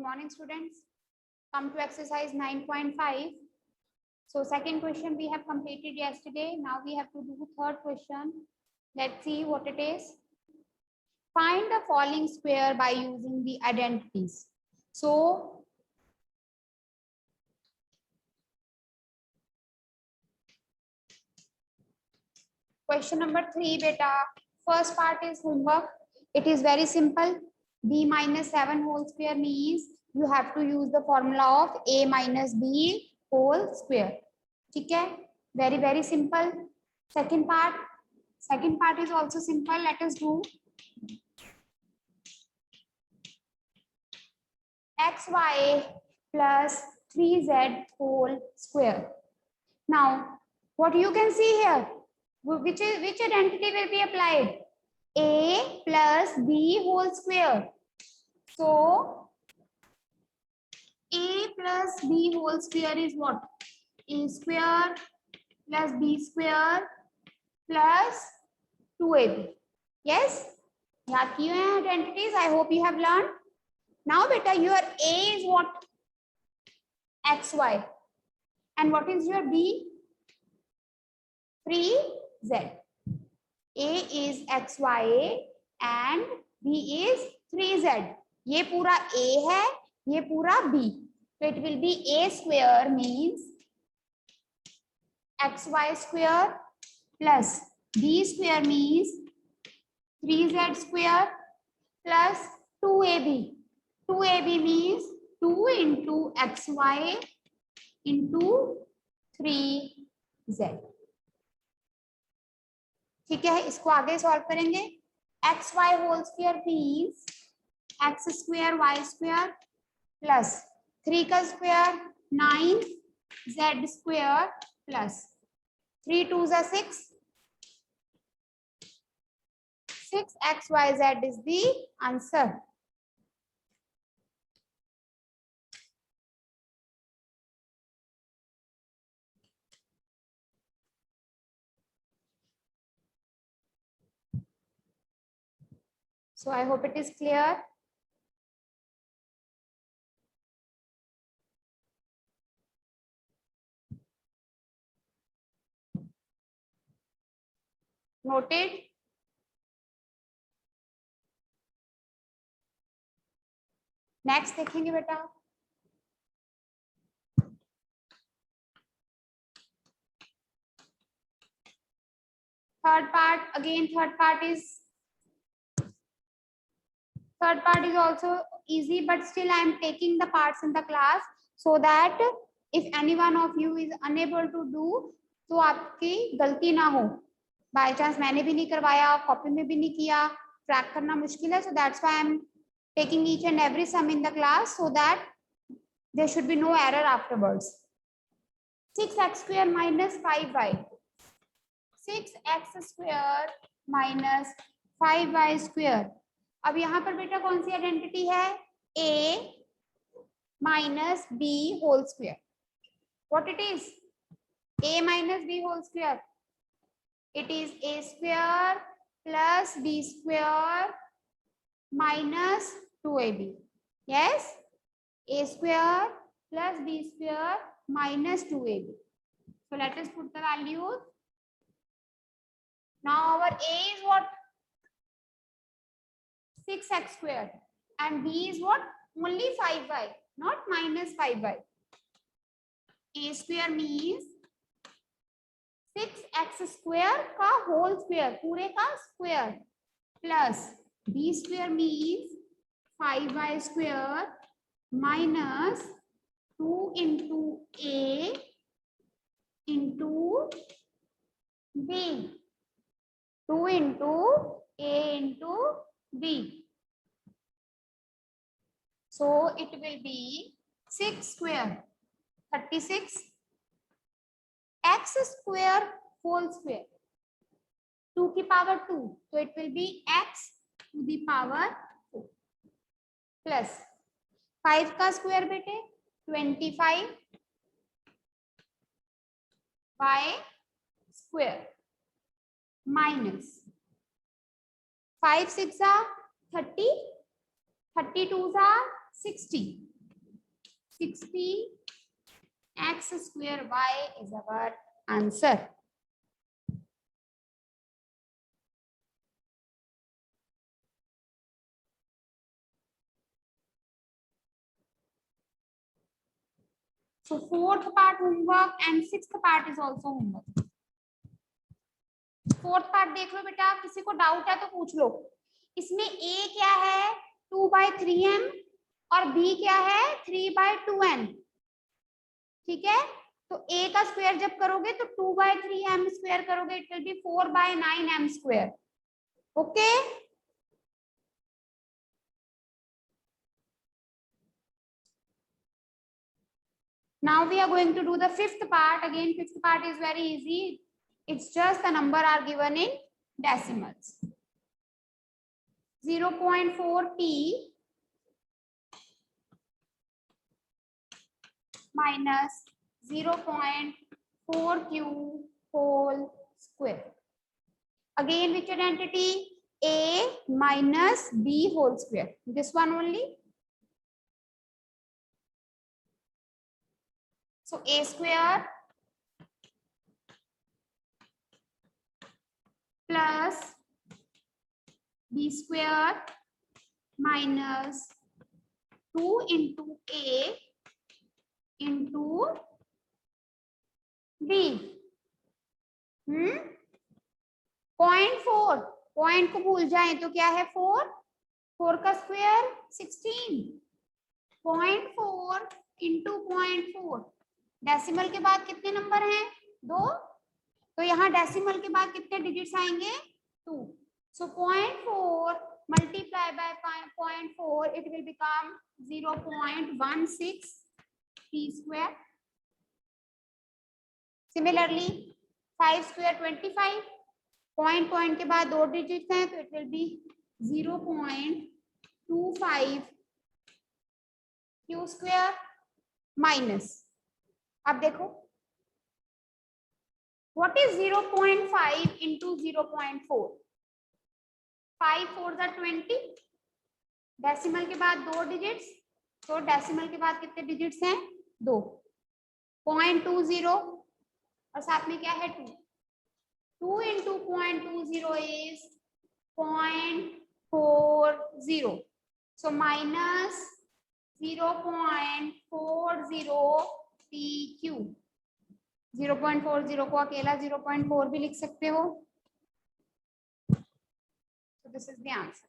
morning, students. Come to exercise 9.5. So second question we have completed yesterday. Now we have to do third question. Let's see what it is. Find the following square by using the identities. So question number 3, beta. First part is homework. It is very simple. B minus 7 whole square means you have to use the formula of A minus B whole square. ठीक है? Very, very simple. Second part is also simple. Let us do xy plus 3z whole square. Now, what you can see here, which identity will be applied? A plus B whole square. So, A plus B whole square is what? A square plus B square plus 2AB. Yes? याद किए हैं identities? I hope you have learned. Now, beta, your A is what? XY. And what is your B? 3Z. A is XY and B is 3Z. ये पूरा A है, ये पूरा B. So it will be A square means XY square plus B square means 3Z square plus 2AB. 2AB means 2 into XY into 3Z. ठीक है, इसको आगे solve करेंगे. XY whole square means x square y square plus 3 का square 9 z square plus 3 2s are 6. 6xyz is the answer. So I hope it is clear. Noted. Next देखेंगे बेटा. Third part is also easy, but still I am taking the parts in the class so that if any one of you is unable to do, तो आपकी गलती ना हो. By chance मैंने भी नहीं करवाया, कॉपी में भी नहीं किया, ट्रैक करना मुश्किल है. So that's why I am taking each and every sum in the class so that there should be no error afterwards. 6x square minus 5y. 6x square minus 5y square. अब यहाँ पर बेटा कौन सी identity है? A minus B whole square. What it is? A minus B whole square. It is A square plus B square minus 2AB. Yes? A square plus B square minus 2AB. So let us put the values. Now our A is what? 6x square and B is what? Only 5y, not minus 5y. A square means 6x square का whole square, पूरे का square plus B square means 5y square minus 2 into A into B. 2 into A into B. So it will be 6 square 36 x square whole square 2 की power 2. So it will be x to the power 4 plus 5 का square बेटे 25 y square minus 5 6 are 30, 32 are 60. 16x square y is our answer. So fourth part homework and sixth part is also homework. Fourth part देख लो बेटा, किसी को doubt है तो पूछ लो. इसमें a क्या है 2/3m और b क्या है 3/2n. ठीक है, तो a का स्क्वायर जब करोगे तो 2/3m स्क्वायर करोगे, it will be 4/9m square. Okay, now we are going to do the fifth part. Again, fifth part is very easy. It's just the number are given in decimals. 0.4p minus 0.4q whole square. Again, which identity? A minus b whole square. This one only. So a square plus b square minus 2 into a into b. 0.4, point को भूल जाए तो क्या है 4, 4 का square 16. 0.4 into 0.4. Decimal के बाद कितने नंबर हैं 2, तो यहाँ डेसिमल के बाद कितने डिजिट्स आएंगे 2. सो 0.4 multiply by 0.4, it will become 0.16 p square. Similarly 5 square 25. Point के बाद 2 डिजिट हैं तो it will be 0.25 Q square minus. अब देखो व्हाट इज 0.5 इंटू 0.4. 5 4 20. डेसिमल के बाद 2 डिजिट्स, तो डेसिमल के बाद कितने डिजिट्स हैं 2. 0.20 और साथ में क्या है 2. 2 into 0.20 is 0.40. So minus 0.40 PQ. 0.40 को अकेला 0.4 भी लिख सकते हो. So this is the answer.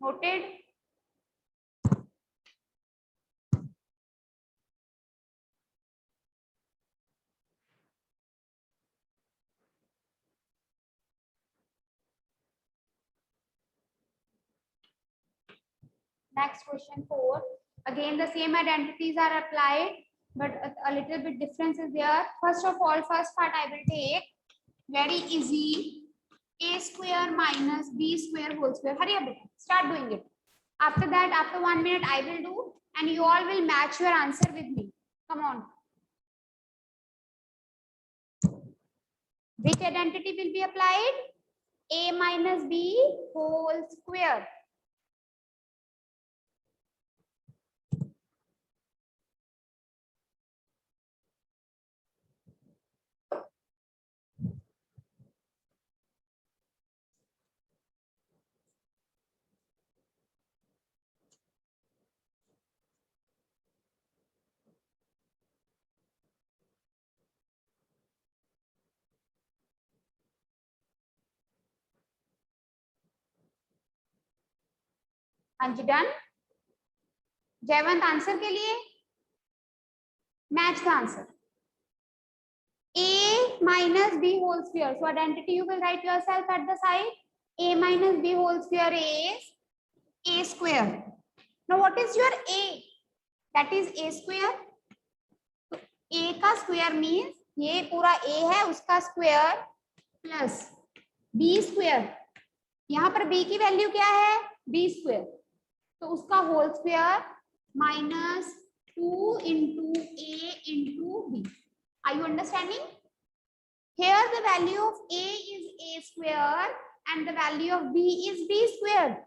Noted. Next question 4. Again, the same identities are applied, but a little bit difference is there. First of all, first part I will take very easy. A square minus b square whole square. Hurry up, start doing it. After that, after 1 minute, I will do, and you all will match your answer with me. Come on. Which identity will be applied? A minus b whole square. Done. Jaywant answer के लिए match the answer. A minus b whole square. So identity you will write yourself at the side. A minus b whole square is a square. Now what is your a? That is a square. So a का square means ये पूरा a है उसका square plus B square, यहाँ पर B की value क्या है, बी स्क्वायर, तो उसका whole square minus 2 into a into b. Are you understanding? Here the value of a is a square and the value of b is b square.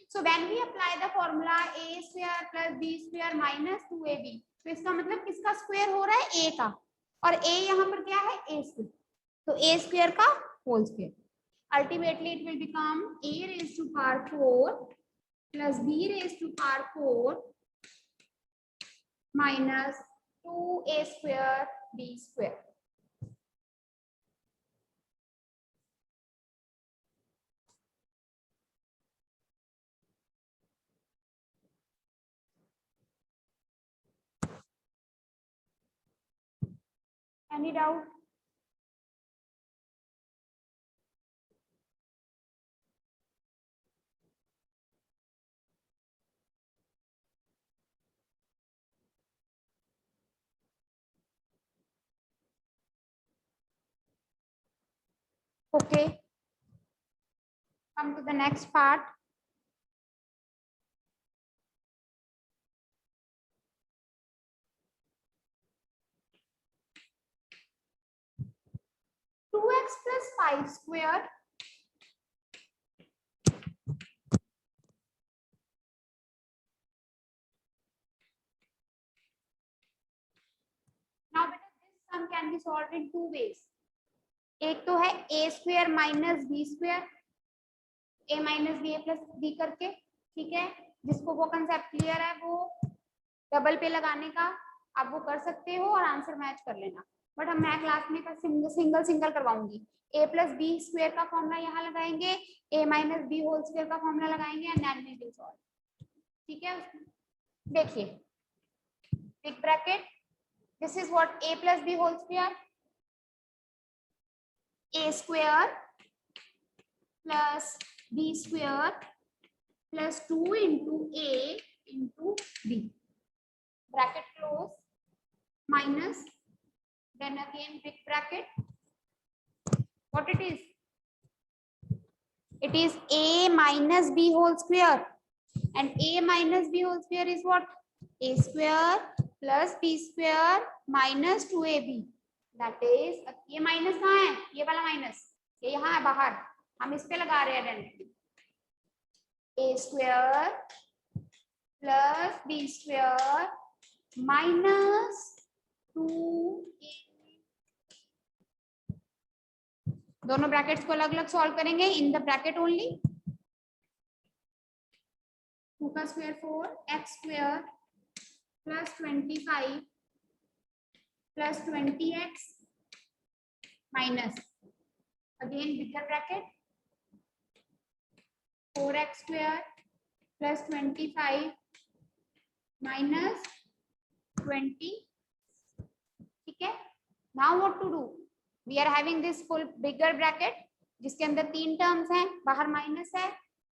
So when we apply the formula a square plus b square minus 2ab, तो इसका मतलब किसका square हो रहा है, a का, और a यहाँ पर क्या है, a स्क्वायर, तो a स्क्वायर का whole square. Ultimately it will become a raised to power 4 plus b raised to power 4 minus 2a square b square. Any doubt? Okay. Come to the next part. Two x plus 5 square now beta this sum can be solved in two ways. एक तो है a square minus b square, a minus b a plus b करके, ठीक है, जिसको वो concept clear है वो डबल पे लगाने का आप वो कर सकते हो और आंसर मैच कर लेना, बट हम मैं क्लास में सिंगल करवाऊंगी. a प्लस बी स्क्वायर का फॉर्मूला यहाँ लगाएंगे, a minus B whole square का फॉर्मूला लगाएंगे and then we will solve. ठीक है, देखिए big bracket, this is what a plus B whole square, a square plus b square plus 2 into a into b, bracket close, minus, then again big bracket, what it is, it is a minus b whole square, and a minus b whole square is what, a square plus b square minus 2ab, that is ये minus कहाँ है, ये वाला minus, ये यहाँ है बाहर, हम इस पे लगा रहे हैं identity, a square plus b square minus 2a, दोनों ब्रैकेट्स को अलग अलग सॉल्व करेंगे इन द ब्रैकेट ओनली. 2 का square 4, x square plus 25 plus 20x minus again bigger bracket 4x square plus 25 minus 20. ठीक है, now what to do, we are having this full bigger bracket जिसके अंदर 3 terms हैं, बाहर minus है,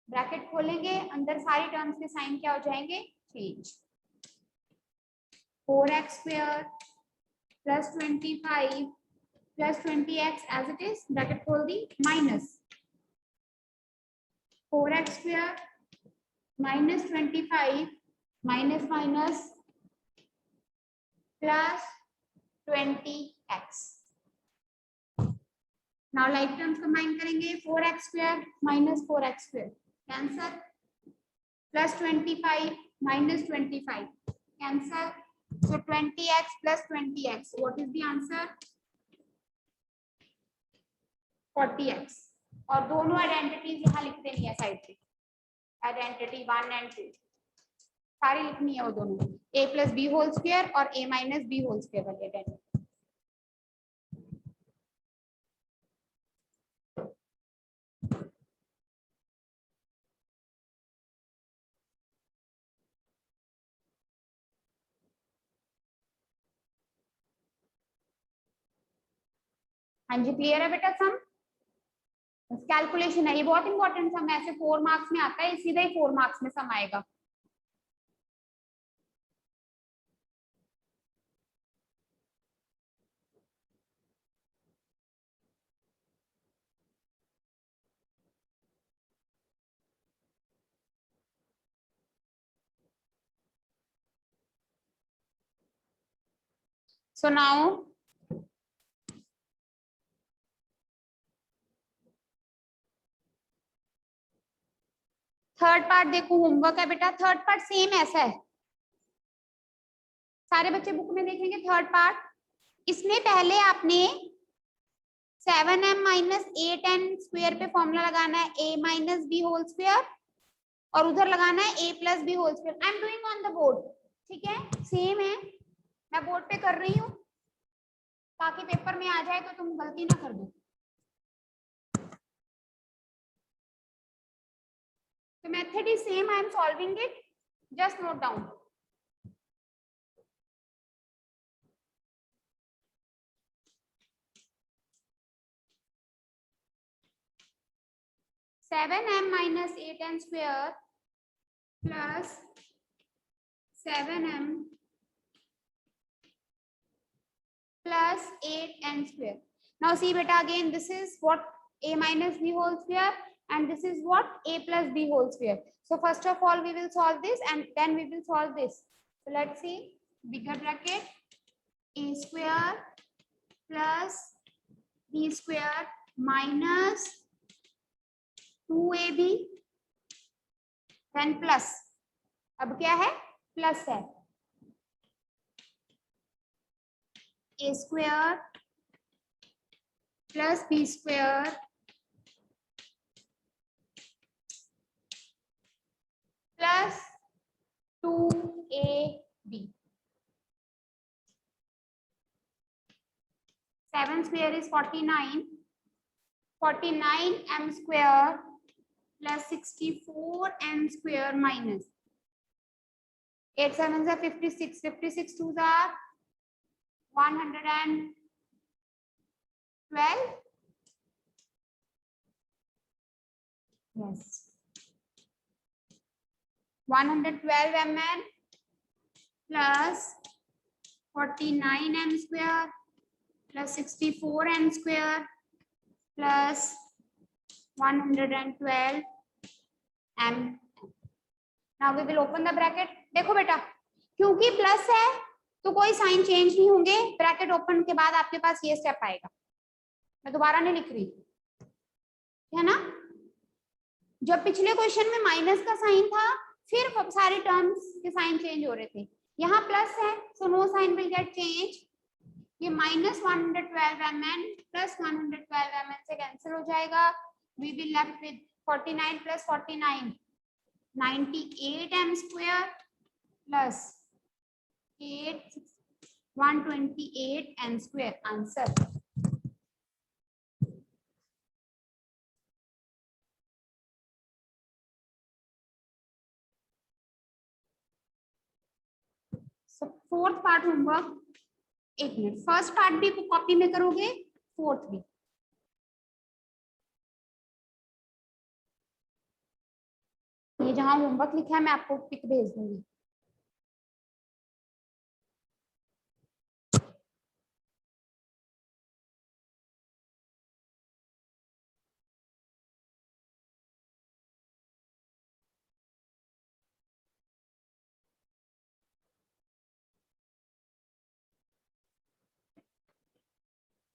bracket खोलेंगे, अंदर सारी टर्म्स के साइन क्या हो जाएंगे, change. 4x square plus 25 plus 20x as it is, bracket खोल दी, minus 4x square minus 25 minus minus plus 20x. Now like terms combine करेंगे, 4x square minus 4x square cancel, plus 25 minus 25 cancel, so 20x plus 20x, what is the answer, 40x. और दोनों identities यहाँ लिख देनी है side पे, identity 1 and 2 सारी लिखनी है वो दोनों, a plus B whole square और a minus B whole square वाली आइडेंटिटी. हाँ जी क्लियर है बेटा, सम कैलकुलेशन है, ये बहुत इंपॉर्टेंट सम है, ऐसे 4 मार्क्स में आता है, सीधा ही 4 मार्क्स में सम आएगा. सो नाउ थर्ड पार्ट देखो, होमवर्क है बेटा। थर्ड पार्ट सेम ऐसा है, सारे बच्चे बुक में देखेंगे थर्ड पार्ट। इसमें पहले आपने 7m माइनस 8n स्क्वायर पे फॉर्मूला लगाना है, a minus B whole square, और उधर लगाना है a plus B whole square. I am doing on the board, ठीक है, सेम है, मैं बोर्ड पे कर रही हूँ ताकि पेपर में आ जाए तो तुम गलती ना कर दो। The method is same. I am solving it. Just note down. Seven m minus 8n square plus 7m plus 8n square. Now see beta, again this is what a minus b whole square and this is what a plus b whole square. So first of all we will solve this and then we will solve this. So let's see, bigger bracket a square plus b square minus 2ab then plus, अब क्या है, plus है, a square plus b square plus 2ab. 7 square is 49, 49m square plus 64n square minus 8 7s are 56, 56 2s are 112, yes, 112 mn plus 49m square plus 64n square plus 112 m. Now we will open the bracket. देखो बेटा, क्योंकि plus है तो कोई sign change नहीं होंगे, bracket open के बाद आपके पास ये स्टेप आएगा, मैं दोबारा नहीं लिख रही, है ना। जब पिछले क्वेश्चन में माइनस का साइन था फिर सारे टर्म्स के साइन चेंज हो रहे थे, यहाँ प्लस है so no sign will get change. ये माइनस 112 mn प्लस 112 mn से कैंसिल हो जाएगा, we will left with 49 plus 49 98m square plus 8 128n square, answer. Fourth part homework, एक मिनट, फर्स्ट पार्ट भी कॉपी में करोगे, फोर्थ भी। ये जहां होमवर्क लिखा है मैं आपको पिक भेज दूंगी।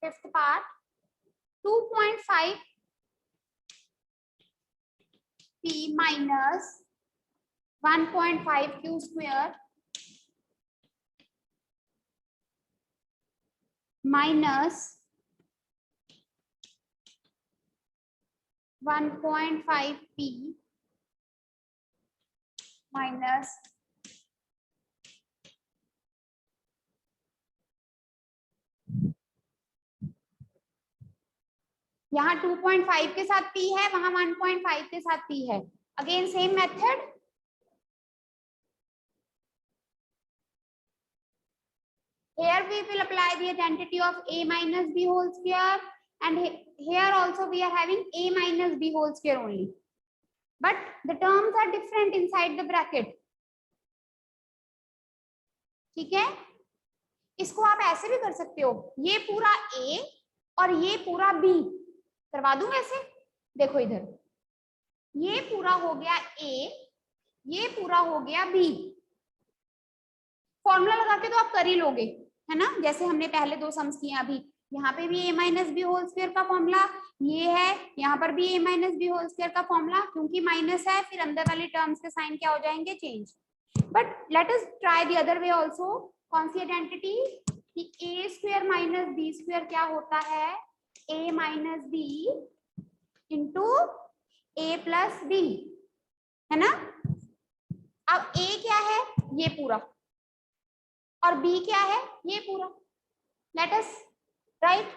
Fifth part 2.5 p minus 1.5 q square minus 1.5 p minus यहाँ 2.5 के साथ p है, वहां 1.5 के साथ p है, again same method. Here we will apply the identity of a minus b whole square and here also we are having a minus b whole square only, but the terms are different inside the bracket, ठीक है। इसको आप ऐसे भी कर सकते हो, ये पूरा a और ये पूरा b करवा दूं वैसे, देखो इधर ये पूरा हो गया a, ये पूरा हो गया b, फॉर्मूला लगा के तो आप कर ही लोगे, है ना, जैसे हमने पहले दो सम्स किए अभी, यहाँ पे भी a minus B whole square का फॉर्मूला ये है, यहाँ पर भी a minus B whole square का फॉर्मूला, क्योंकि माइनस है फिर अंदर वाली टर्म्स के साइन क्या हो जाएंगे, change. But let us try the other way also. कौन सी आइडेंटिटी कि a square minus B square क्या होता है, a minus b into a plus b, है ना। अब a क्या है, ये पूरा, और b क्या है, ये पूरा। Let us write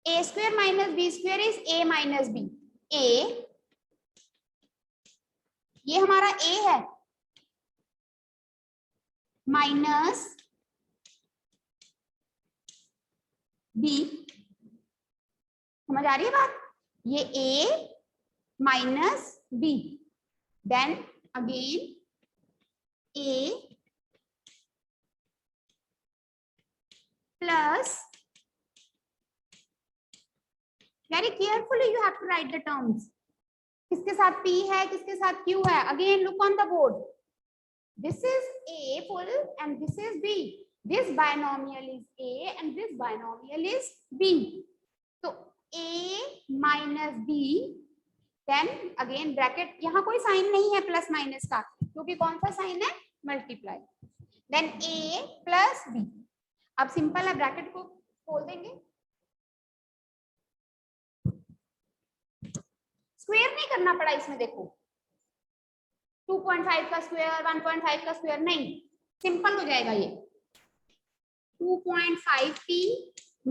a square minus B square is a minus b. a ये हमारा a है माइनस b, समझ आ रही है बात, ये a minus b, then again a plus, very carefully you have to write the terms, किसके साथ p है, किसके साथ q है, again look on the board, this is a full and this is b, this binomial is a and this binomial is b, so a minus b, then again bracket, यहाँ कोई sign नहीं है plus minus का, क्योंकि कौन सा sign है, multiply, then a plus b। अब सिंपल है, ब्रैकेट को खोल देंगे, स्क्वायर नहीं करना पड़ा इसमें, देखो 2.5 का स्क्वायर 1.5 का स्क्वायर नहीं, सिंपल हो जाएगा ये 2.5p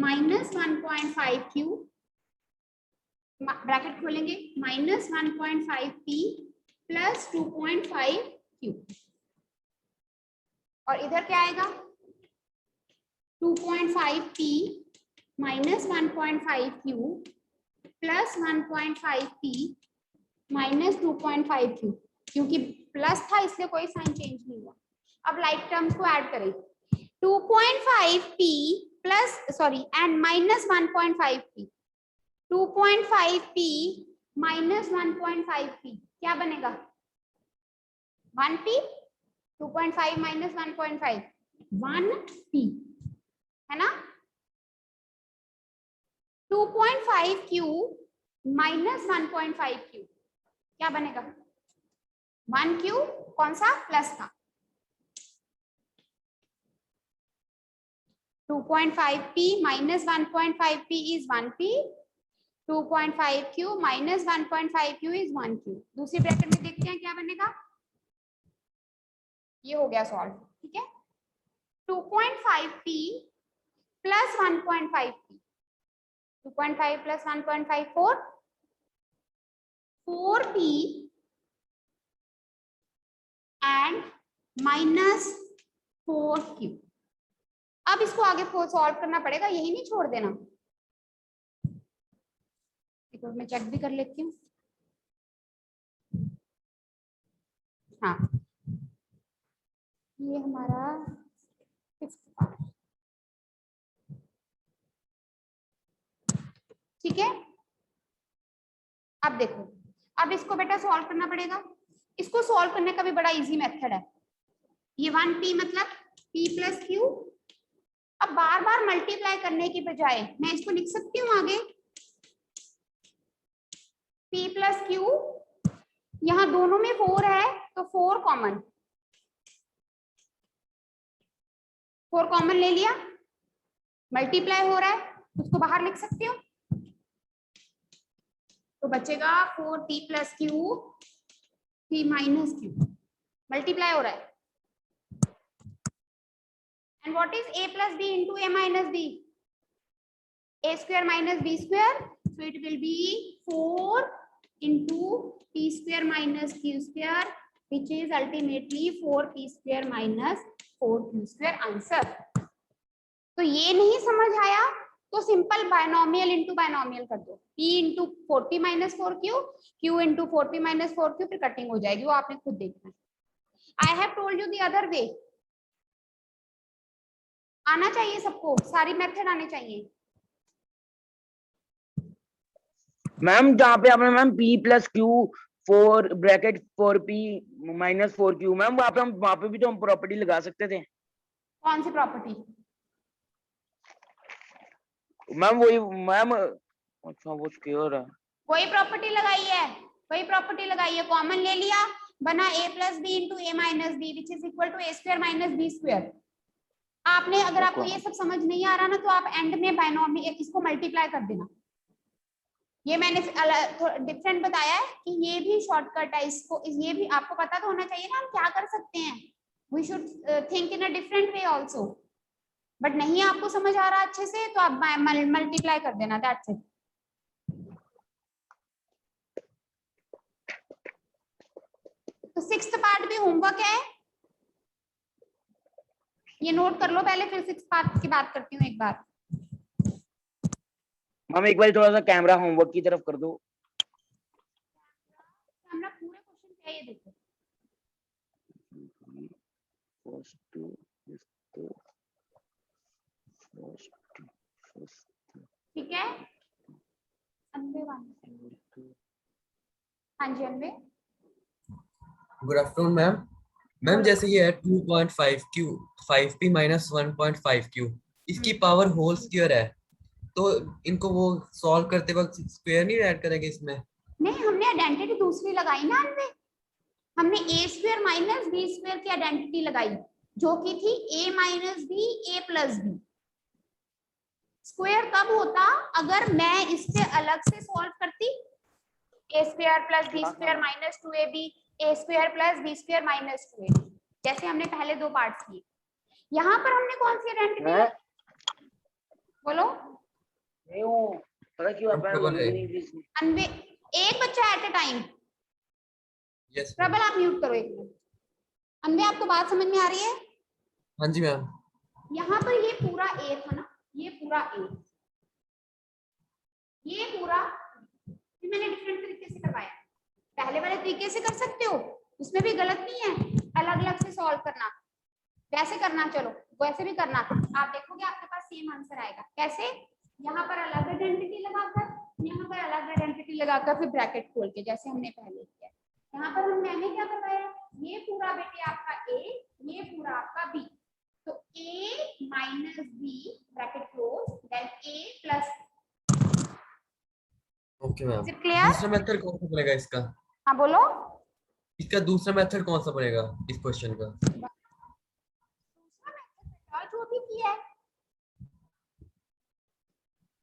माइनस 1.5q, ब्रैकेट खोलेंगे, माइनस 1.5p प्लस 2.5q, और इधर क्या आएगा 2.5p minus 1.5q plus 1.5p minus 2.5q, क्योंकि प्लस था इसलिए कोई साइन चेंज नहीं हुआ। अब लाइक टर्म्स को ऐड करें, 2.5p plus sorry and minus 1.5p, 2.5p minus 1.5p क्या बनेगा, 1p, 2.5 माइनस 1.5 1p, है ना। 2.5q माइनस 1.5q क्या बनेगा, 1q, कौन सा, प्लस था, 2.5p minus 1.5p is 1p, 2.5q minus 1.5q is 1q। दूसरी ब्रैकेट में देखते हैं क्या बनेगा, ये हो गया सॉल्व, ठीक है। 2.5p plus 1.5p, 2.5 plus 1.5 4p and minus 4q। अब इसको आगे सॉल्व करना पड़ेगा, यही नहीं छोड़ देना, एक बार मैं चेक भी कर लेती हूँ। हाँ ये हमारा 5th पार्ट, ठीक है। अब देखो, अब इसको बेटा सॉल्व करना पड़ेगा, इसको सॉल्व करने का भी बड़ा इजी मेथड है, ये 1p मतलब p प्लस q, अब बार बार मल्टीप्लाई करने की बजाय मैं इसको लिख सकती हूँ आगे p प्लस q, यहाँ दोनों में 4 है तो 4 कॉमन, 4 कॉमन ले लिया, मल्टीप्लाई हो रहा है उसको बाहर लिख सकती हूँ, तो बचेगा 4p plus q, p minus q, multiply हो रहा है, and what is a plus b into a minus b, a square minus b square, so it will be 4 into p square minus q square which is ultimately 4p square minus 4q square answer. तो ये नहीं समझ आया तो simple binomial into binomial कर दो, p into 4p minus 4q, q into 4p minus 4q, फिर cutting हो जाएगी, वो आपने खुद देखना है। I have told you the other वे, आना चाहिए सबको, सारी मेथड आने चाहिए। मैम जहाँ पे आपने ma'am p plus Q 4 bracket 4p minus 4q, ma'am वहाँ पे भी तो हम प्रॉपर्टी लगा सकते थे। कौन सी प्रॉपर्टी? मैम वही मैम, अच्छा वो स्क्वायर है। वही प्रॉपर्टी लगाई है, वही प्रॉपर्टी लगाई है, कॉमन ले लिया, बना a plus b into a minus b which is equal to a square minus B square. आपने अगर आपको ये सब समझ नहीं आ रहा ना तो आप एंड में बाइनोमियल इसको मल्टीप्लाई कर देना। ये मैंने डिफरेंट बताया है कि ये भी शॉर्टकट है, इसको ये भी आपको पता तो होना चाहिए ना हम क्या कर सकते हैं। We should think in a different way also, but नहीं आपको समझ आ रहा अच्छे से तो आप मल्टीप्लाई कर देना, दैट्स इट। तो सिक्स्थ पार्ट भी होमवर्क है, ये नोट कर लो पहले, फिर सिक्स्थ पार्ट की बात करती हूँ एक बार। मैम एक बार थोड़ा सा कैमरा होमवर्क की तरफ कर दो। कैमरा पूरे क्वेश्चन क्या ये देखो। ठीक है, अनबे हाँ जी अनबे। Good afternoon ma'am. मैम जैसे ये है 2.5 क्यू 5p माइनस 1.5 क्यू, इसकी पावर होल स्क्वायर है, तो इनको वो सॉल्व करते वक्त स्क्वायर नहीं ऐड करेंगे इसमें? नहीं, हमने आइडेंटिटी दूसरी लगाई ना अनबे, हमने A square minus B square की आइडेंटिटी लगाई जो कि थी A minus B A plus B. Square कब होता अगर मैं इससे अलग से सॉल्व करती, A square plus B square minus 2ab A square plus B square minus 2ab, जैसे हमने पहले दो पार्ट्स किए। यहाँ पर हमने कौन सी आइडेंटिटी बोलो? नहीं वो पता क्यों आप अनबे एक बच्चा एट अ टाइम। यस प्रबल आप म्यूट करो एक मिनट। अनबे आपको बात समझ में आ रही है? हाँ जी मैम। यहाँ पर ये पूरा ए था ना, ये पूरा ए, ये पूरा ये मैंने डिफरेंट तरीके से करवाया। पहले वाले तरीके से कर सकते हो, उसमें भी गलत नहीं है अलग अलग से सॉल्व करना, वैसे करना, चलो वैसे भी करना, आप देखोगे आपके पास सेम आंसर आएगा। कैसे? यहाँ पर अलग आइडेंटिटी लगाकर, यहाँ पर अलग आइडेंटिटी लगाकर, फिर ब्रैकेट खोल के, जैसे हमने पहले किया। यहाँ पर मैंने क्या बताया, ये पूरा बेटे आपका ए, ये पूरा आपका बी, तो a minus b bracket close then a plus. Okay ma'am, clear? दूसरा मेथड कौन सा बनेगा इसका? हाँ बोलो। इसका दूसरा मेथड कौन सा बनेगा इस क्वेश्चन का? दूसरा मेथड जो भी किया है,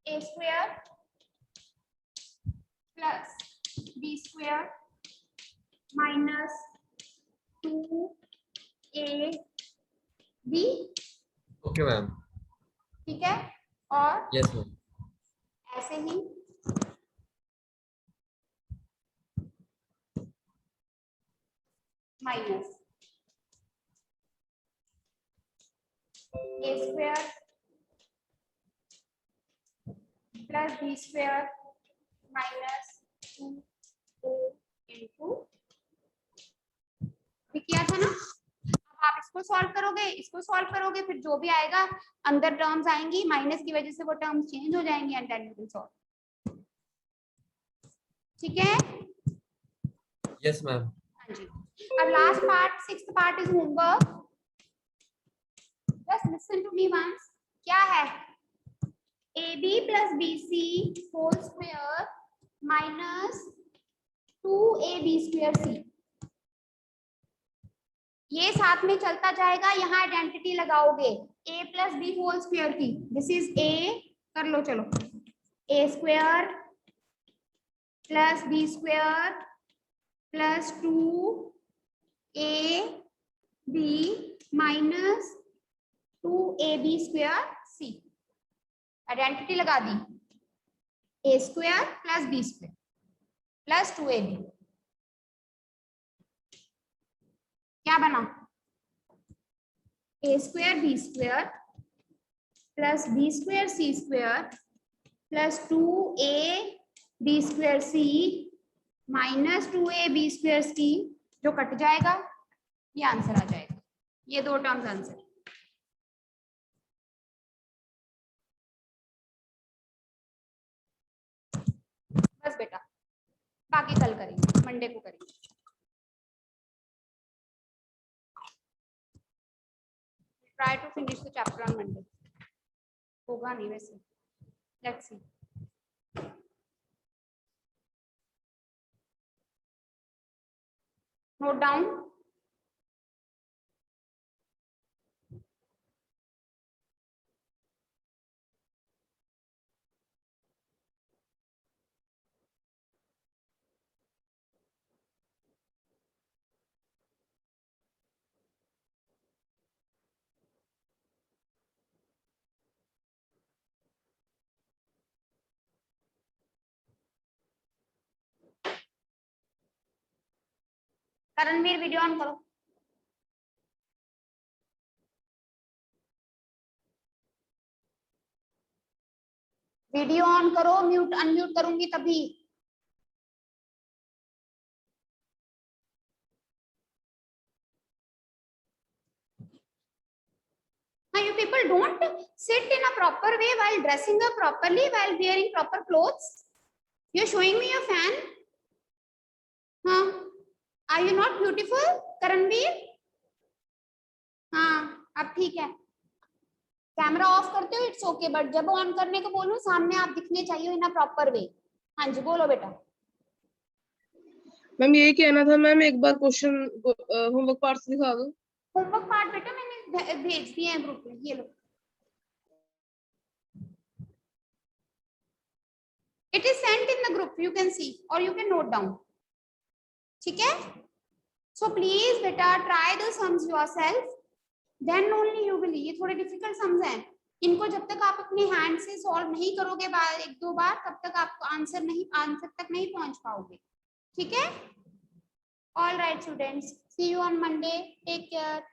a square plus b square minus 2ab। Okay ma'am. ठीक है, और यस मैम। ऐसे ही minus a square plus b square minus 2a into किया था ना। अब आप इसको सॉल्व करोगे, इसको सॉल्व करोगे, फिर जो भी आएगा अंदर टर्म्स आएंगी, माइनस की वजह से वो टर्म्स चेंज हो जाएंगी and then you will solve. ठीक है? Yes ma'am. हाँ जी। अब last part, sixth part is homework, just listen to me once. क्या है? AB plus BC whole square minus 2AB square C, ये साथ में चलता जाएगा, यहाँ आइडेंटिटी लगाओगे a plus B whole square की, दिस इज a, कर लो चलो, a square plus B square plus 2ab minus 2ab square c, identity लगा दी, a square plus B square plus 2ab, क्या बना? a square B square plus B square C square plus 2ab square C minus 2ab square C, जो cut जाएगा ये answer आ जाएगा, ये दो टर्म्स आंसर। बस बेटा, बाकी कल करेंगे, मंडे को करेंगे। try to finish the chapter on Monday. होगा नहीं वैसे. Let's see. Note down. Karanveer video on करो. वीडियो ऑन करो, म्यूट अनम्यूट करूंगी तभी. Now you people don't sit in a proper way while dressing up properly, while wearing proper clothes. You're showing me your fan. Huh? Are you not beautiful, Karanveer? हाँ, अब ठीक है. Camera off करते हो it's okay, but जब on करने को बोलूं सामने आप दिखने चाहिए इन अ प्रॉपर वे. हाँ जी बोलो बेटा. मैम ये कहना था मैम, एक बार क्वेश्चन होमवर्क पार्ट्स दिखा दो. होमवर्क पार्ट बेटा मैंने भेज दिए हैं ग्रुप में, ये लो. It is sent in the group, you can see or you can note down. ठीक है? So please बेटा try the sums yourself. Then only you will. ये थोड़े डिफिकल्ट सम्स हैं. इनको जब तक आप अपने हैंड से सॉल्व नहीं करोगे एक दो बार, तब तक आप आंसर तक नहीं पहुंच पाओगे. ठीक है? All right students, see you on Monday. Take care.